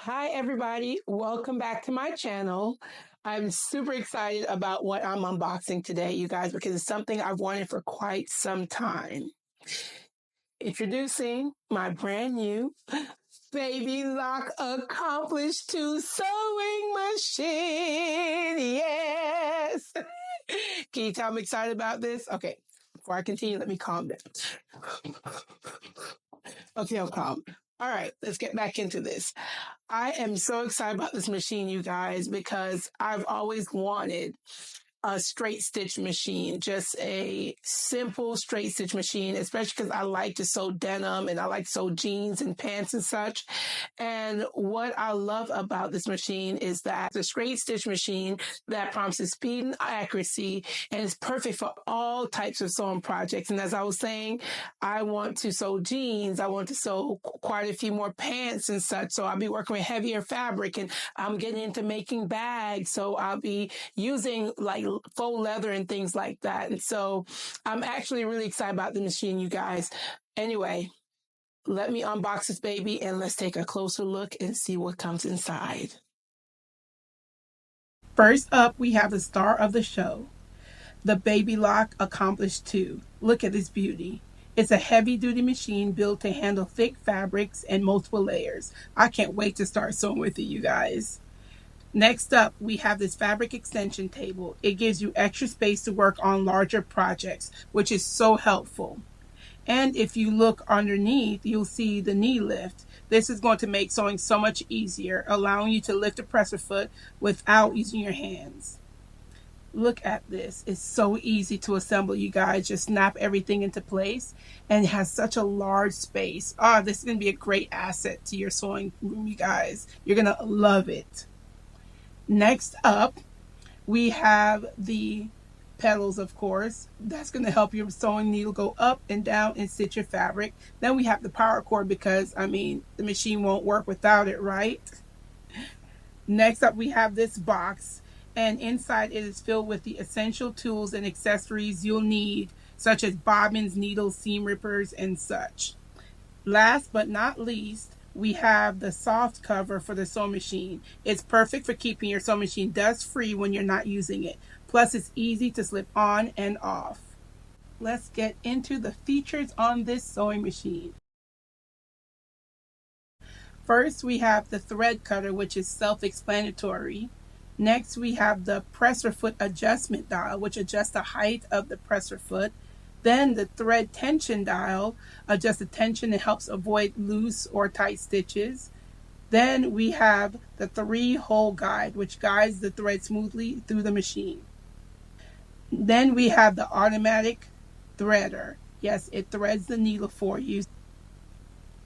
Hi, everybody. Welcome back to my channel. I'm super excited about what I'm unboxing today, you guys, because it's something I've wanted for quite some time. Introducing my brand new Baby Lock Accomplish 2 sewing machine. Yes. Can you tell I'm excited about this? Okay. Before I continue, let me calm down. Okay, I'm calm. All right, let's get back into this. I am so excited about this machine, you guys, because I've always wanted a straight stitch machine, just a simple straight stitch machine, especially because I like to sew denim and I like to sew jeans and pants and such. And what I love about this machine is that it's a straight stitch machine that promises speed and accuracy and is perfect for all types of sewing projects. And as I was saying, I want to sew jeans. I want to sew quite a few more pants and such. So I'll be working with heavier fabric and I'm getting into making bags. So I'll be using like faux leather and things like that. And so I'm actually really excited about the machine, you guys. Anyway, let me unbox this baby and let's take a closer look and see what comes inside. First up, we have the star of the show, the Baby Lock Accomplish 2. Look at this beauty. It's a heavy-duty machine built to handle thick fabrics and multiple layers. I can't wait to start sewing with it, you guys. Next up, we have this fabric extension table. It gives you extra space to work on larger projects, which is so helpful. And if you look underneath, you'll see the knee lift. This is going to make sewing so much easier, allowing you to lift a presser foot without using your hands. Look at this. It's so easy to assemble, you guys. Just snap everything into place and it has such a large space. This is going to be a great asset to your sewing room, you guys. You're going to love it. Next up, we have the pedals, of course. That's going to help your sewing needle go up and down and stitch your fabric. Then we have the power cord because, the machine won't work without it, right? Next up, we have this box, and inside it is filled with the essential tools and accessories you'll need, such as bobbins, needles, seam rippers, and such. Last but not least, we have the soft cover for the sewing machine. It's perfect for keeping your sewing machine dust free when you're not using it. Plus, it's easy to slip on and off. Let's get into the features on this sewing machine. First, we have the thread cutter, which is self-explanatory. Next, we have the presser foot adjustment dial, which adjusts the height of the presser foot. Then the thread tension dial adjusts the tension and helps avoid loose or tight stitches. Then we have the 3-hole guide, which guides the thread smoothly through the machine. Then we have the automatic threader. Yes, it threads the needle for you.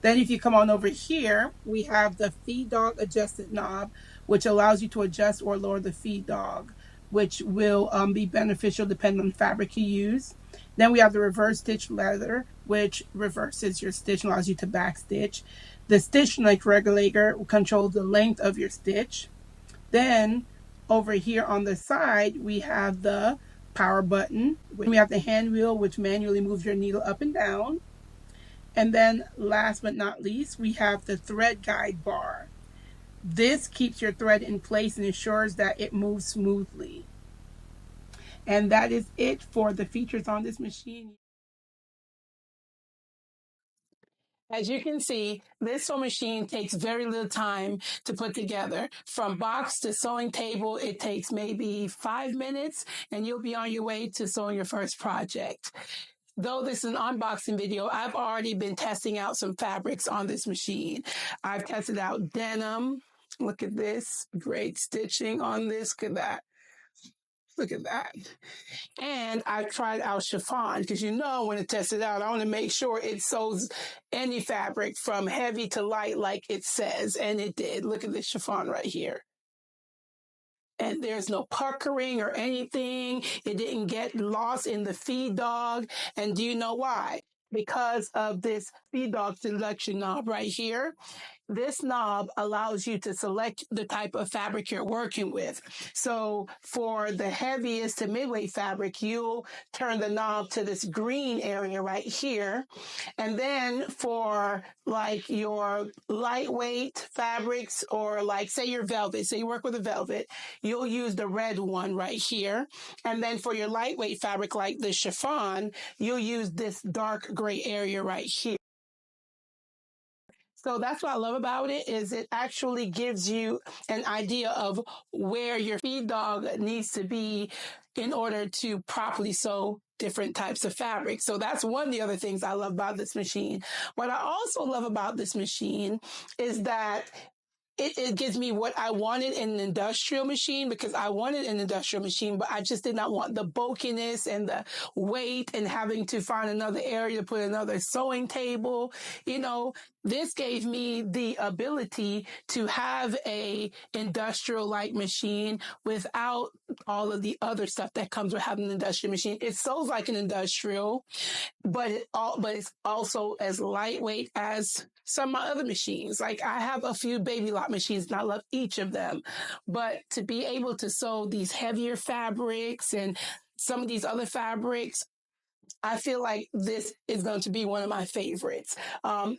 Then if you come on over here, we have the feed dog adjusted knob, which allows you to adjust or lower the feed dog, which will be beneficial depending on the fabric you use. Then we have the reverse stitch leather, which reverses your stitch and allows you to back stitch. The stitch length regulator controls the length of your stitch. Then over here on the side, we have the power button. We have the hand wheel, which manually moves your needle up and down. And then last but not least, we have the thread guide bar. This keeps your thread in place and ensures that it moves smoothly. And that is it for the features on this machine. As you can see, this sewing machine takes very little time to put together. From box to sewing table, it takes maybe 5 minutes and you'll be on your way to sewing your first project. Though this is an unboxing video, I've already been testing out some fabrics on this machine. I've tested out denim. Look at this. Great stitching on this. Look at that. Look at that. And I tried out chiffon because when to test it out, I want to make sure it sews any fabric from heavy to light like it says. And it did. Look at this chiffon right here. And there's no puckering or anything. It didn't get lost in the feed dog. And do you know why? Because of this feed dog selection knob right here. this knob allows you to select the type of fabric you're working with. So for the heaviest to midweight fabric, you'll turn the knob to this green area right here. And then for like your lightweight fabrics, or like say your velvet, say you work with a velvet, you'll use the red one right here. And then for your lightweight fabric like the chiffon, you'll use this dark gray area right here. So that's what I love about it, is it actually gives you an idea of where your feed dog needs to be in order to properly sew different types of fabric. So that's one of the other things I love about this machine. What I also love about this machine is that it gives me what I wanted in an industrial machine, because I wanted an industrial machine, but I just did not want the bulkiness and the weight and having to find another area to put another sewing table. You know, this gave me the ability to have a industrial like machine without all of the other stuff that comes with having an industrial machine. It sews like an industrial, but it's also as lightweight as some of my other machines. Like I have a few Baby Lock machines and I love each of them, but to be able to sew these heavier fabrics and some of these other fabrics, I feel like this is going to be one of my favorites,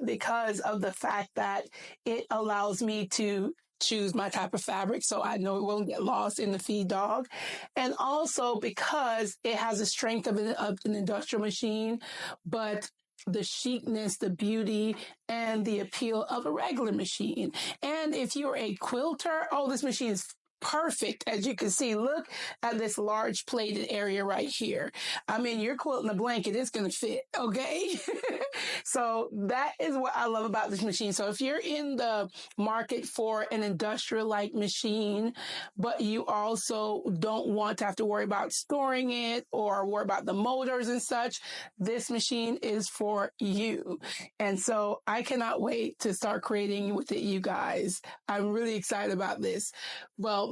because of the fact that it allows me to choose my type of fabric, so I know it won't get lost in the feed dog. And also because it has the strength of an industrial machine, but the chicness, the beauty, and the appeal of a regular machine. And if you're a quilter, oh, this machine is perfect. As you can see, look at this large plated area right here. I mean, you're quilting a blanket, it's going to fit. Okay. So that is what I love about this machine. So if you're in the market for an industrial like machine, but you also don't want to have to worry about storing it or worry about the motors and such, this machine is for you. And so I cannot wait to start creating with it, you guys. I'm really excited about this. Well,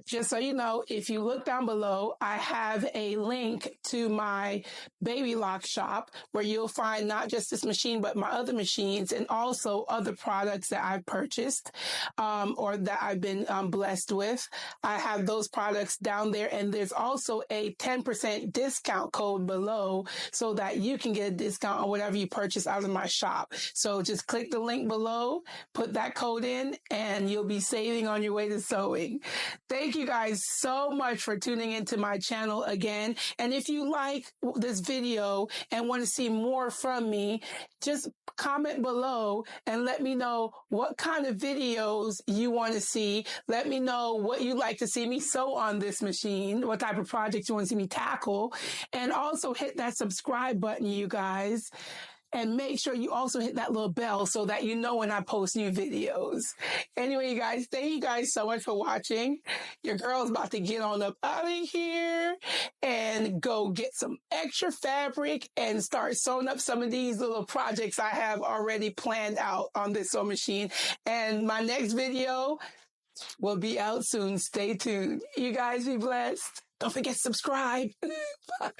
just so you know, if you look down below, I have a link to my Baby Lock shop where you'll find not just this machine, but my other machines and also other products that I've purchased, or that I've been blessed with. I have those products down there, and there's also a 10% discount code below so that you can get a discount on whatever you purchase out of my shop. So just click the link below, put that code in, and you'll be saving on your way to sewing. Thank you guys so much for tuning into my channel again. And if you like this video and want to see more from me, just comment below and let me know what kind of videos you want to see. Let me know what you'd like to see me sew on this machine, what type of projects you want to see me tackle. And also hit that subscribe button, you guys. And make sure you also hit that little bell so that you know when I post new videos. Anyway, you guys, thank you guys so much for watching. Your girl's about to get on up out of here and go get some extra fabric and start sewing up some of these little projects I have already planned out on this sewing machine. And my next video will be out soon. Stay tuned. You guys be blessed. Don't forget to subscribe. Bye.